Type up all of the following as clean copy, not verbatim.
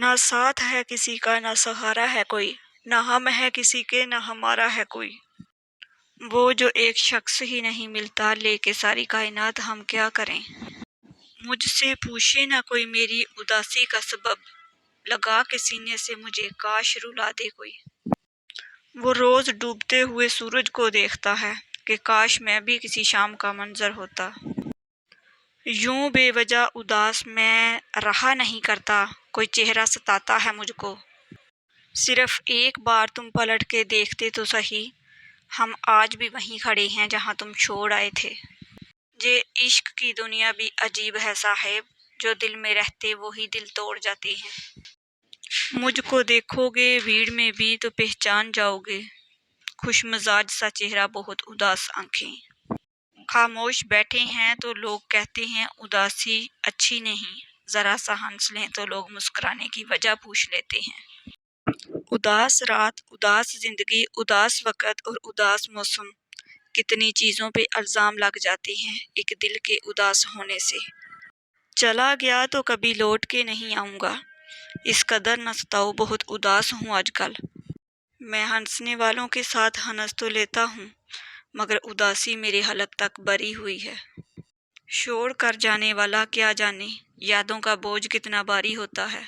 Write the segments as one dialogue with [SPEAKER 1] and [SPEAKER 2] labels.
[SPEAKER 1] نہ ساتھ ہے کسی کا نہ سہارا ہے کوئی، نہ ہم ہے کسی کے نہ ہمارا ہے کوئی۔ وہ جو ایک شخص ہی نہیں ملتا، لے کے ساری کائنات ہم کیا کریں۔ مجھ سے پوچھے نہ کوئی میری اداسی کا سبب، لگا کے سینے سے مجھے کاش رلا دے کوئی۔ وہ روز ڈوبتے ہوئے سورج کو دیکھتا ہے کہ کاش میں بھی کسی شام کا منظر ہوتا۔ یوں بے وجہ اداس میں رہا نہیں کرتا، کوئی چہرہ ستاتا ہے مجھ کو۔ صرف ایک بار تم پلٹ کے دیکھتے تو سہی، ہم آج بھی وہیں کھڑے ہیں جہاں تم چھوڑ آئے تھے۔ یہ عشق کی دنیا بھی عجیب ہے صاحب، جو دل میں رہتے وہی دل توڑ جاتے ہیں۔ مجھ کو دیکھو گے بھیڑ میں بھی تو پہچان جاؤ گے، خوش مزاج سا چہرہ بہت اداس آنکھیں۔ خاموش بیٹھے ہیں تو لوگ کہتے ہیں اداسی اچھی نہیں، ذرا سا ہنس لیں تو لوگ مسکرانے کی وجہ پوچھ لیتے ہیں۔ اداس رات، اداس زندگی، اداس وقت اور اداس موسم، کتنی چیزوں پہ الزام لگ جاتے ہیں ایک دل کے اداس ہونے سے۔ چلا گیا تو کبھی لوٹ کے نہیں آؤں گا، اس قدر نہ ستاؤ بہت اداس ہوں آج کل۔ میں ہنسنے والوں کے ساتھ ہنس تو لیتا ہوں، مگر اداسی میرے حلق تک بری ہوئی ہے۔ چھوڑ کر جانے والا کیا جانے یادوں کا بوجھ کتنا باری ہوتا ہے۔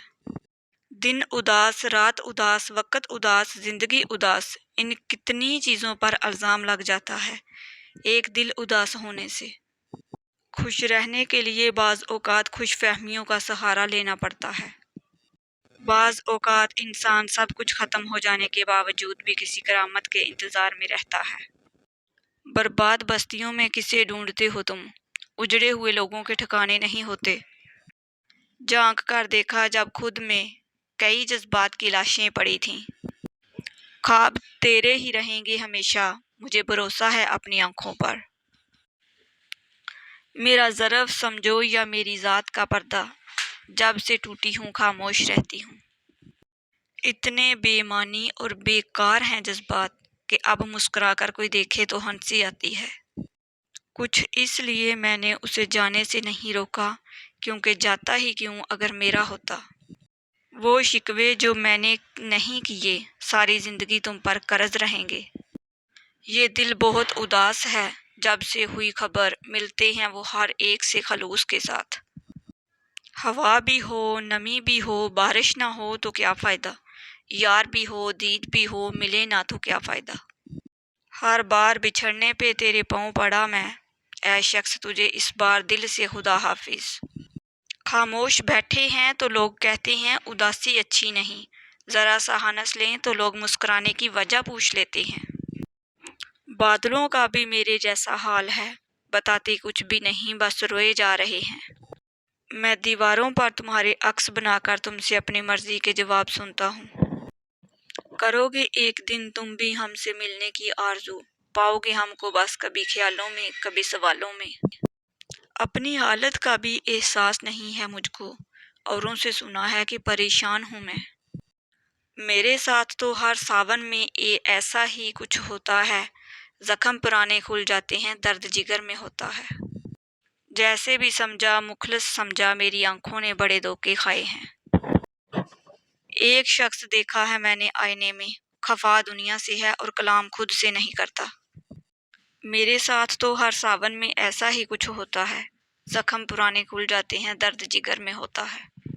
[SPEAKER 1] دن اداس، رات اداس، وقت اداس، زندگی اداس، ان کتنی چیزوں پر الزام لگ جاتا ہے ایک دل اداس ہونے سے۔ خوش رہنے کے لیے بعض اوقات خوش فہمیوں کا سہارا لینا پڑتا ہے۔ بعض اوقات انسان سب کچھ ختم ہو جانے کے باوجود بھی کسی کرامت کے انتظار میں رہتا ہے۔ برباد بستیوں میں کسے ڈھونڈتے ہو تم، اجڑے ہوئے لوگوں کے ٹھکانے نہیں ہوتے۔ جھانک کر دیکھا جب خود میں، کئی جذبات کی لاشیں پڑی تھیں۔ خواب تیرے ہی رہیں گے ہمیشہ، مجھے بھروسہ ہے اپنی آنکھوں پر۔ میرا ظرف سمجھو یا میری ذات کا پردہ، جب سے ٹوٹی ہوں خاموش رہتی ہوں۔ اتنے بے معنی اور بیکار ہیں جذبات کہ اب مسکرا کر کوئی دیکھے تو ہنسی آتی ہے۔ کچھ اس لیے میں نے اسے جانے سے نہیں روکا، کیونکہ جاتا ہی کیوں اگر میرا ہوتا۔ وہ شکوے جو میں نے نہیں کیے، ساری زندگی تم پر قرض رہیں گے۔ یہ دل بہت اداس ہے، جب سے ہوئی خبر ملتے ہیں وہ ہر ایک سے خلوص کے ساتھ۔ ہوا بھی ہو، نمی بھی ہو، بارش نہ ہو تو کیا فائدہ، یار بھی ہو، دید بھی ہو، ملے نہ تو کیا فائدہ۔ ہر بار بچھڑنے پہ تیرے پاؤں پڑا میں، اے شخص تجھے اس بار دل سے خدا حافظ۔ خاموش بیٹھے ہیں تو لوگ کہتے ہیں اداسی اچھی نہیں، ذرا سا ہنس لیں تو لوگ مسکرانے کی وجہ پوچھ لیتے ہیں۔ بادلوں کا بھی میرے جیسا حال ہے، بتاتے کچھ بھی نہیں بس روئے جا رہے ہیں۔ میں دیواروں پر تمہارے عکس بنا کر تم سے اپنی مرضی کے جواب سنتا ہوں۔ کرو گے ایک دن تم بھی ہم سے ملنے کی آرزو، پاؤ گے ہم کو بس کبھی خیالوں میں کبھی سوالوں میں۔ اپنی حالت کا بھی احساس نہیں ہے مجھ کو، اوروں سے سنا ہے کہ پریشان ہوں میں۔ میرے ساتھ تو ہر ساون میں ایسا ہی کچھ ہوتا ہے، زخم پرانے کھل جاتے ہیں، درد جگر میں ہوتا ہے۔ جیسے بھی سمجھا مخلص سمجھا، میری آنکھوں نے بڑے دھوکے کھائے ہیں۔ ایک شخص دیکھا ہے میں نے آئینے میں، خفا دنیا سے ہے اور کلام خود سے نہیں کرتا۔ میرے ساتھ تو ہر ساون میں ایسا ہی کچھ ہوتا ہے، زخم پرانے کھل جاتے ہیں، درد جگر میں ہوتا ہے۔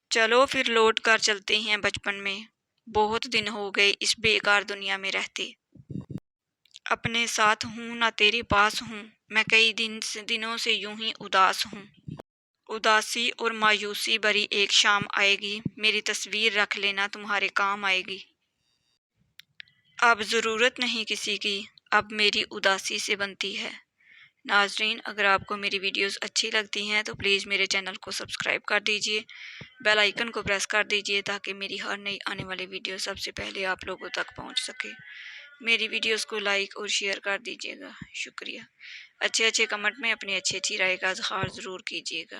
[SPEAKER 1] چلو پھر لوٹ کر چلتے ہیں بچپن میں، بہت دن ہو گئے اس بیکار دنیا میں رہتے۔ اپنے ساتھ ہوں نہ تیرے پاس ہوں، میں کئی دنوں سے یوں ہی اداس ہوں۔ اداسی اور مایوسی بھری ایک شام آئے گی، میری تصویر رکھ لینا تمہارے کام آئے گی۔ اب ضرورت نہیں کسی کی، اب میری اداسی سے بنتی ہے۔ ناظرین، اگر آپ کو میری ویڈیوز اچھی لگتی ہیں تو پلیز میرے چینل کو سبسکرائب کر دیجئے، بیل آئیکن کو پریس کر دیجئے تاکہ میری ہر نئی آنے والی ویڈیو سب سے پہلے آپ لوگوں تک پہنچ سکے۔ میری ویڈیوز کو لائک اور شیئر کر دیجئے گا، شکریہ۔ اچھے کمنٹ میں اپنی اچھی رائے کا اظہار ضرور کیجئے گا۔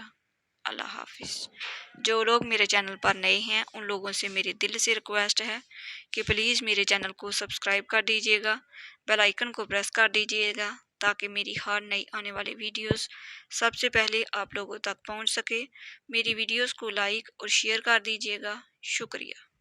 [SPEAKER 1] اللہ حافظ۔ جو لوگ میرے چینل پر نئے ہیں ان لوگوں سے میری دل سے ریکویسٹ ہے کہ پلیز میرے چینل کو سبسکرائب کر دیجئے گا، بیل آئیکن کو پریس کر دیجئے گا تاکہ میری ہر نئی آنے والی ویڈیوز سب سے پہلے آپ لوگوں تک پہنچ سکے۔ میری ویڈیوز کو لائک اور شیئر کر دیجئے گا، شکریہ۔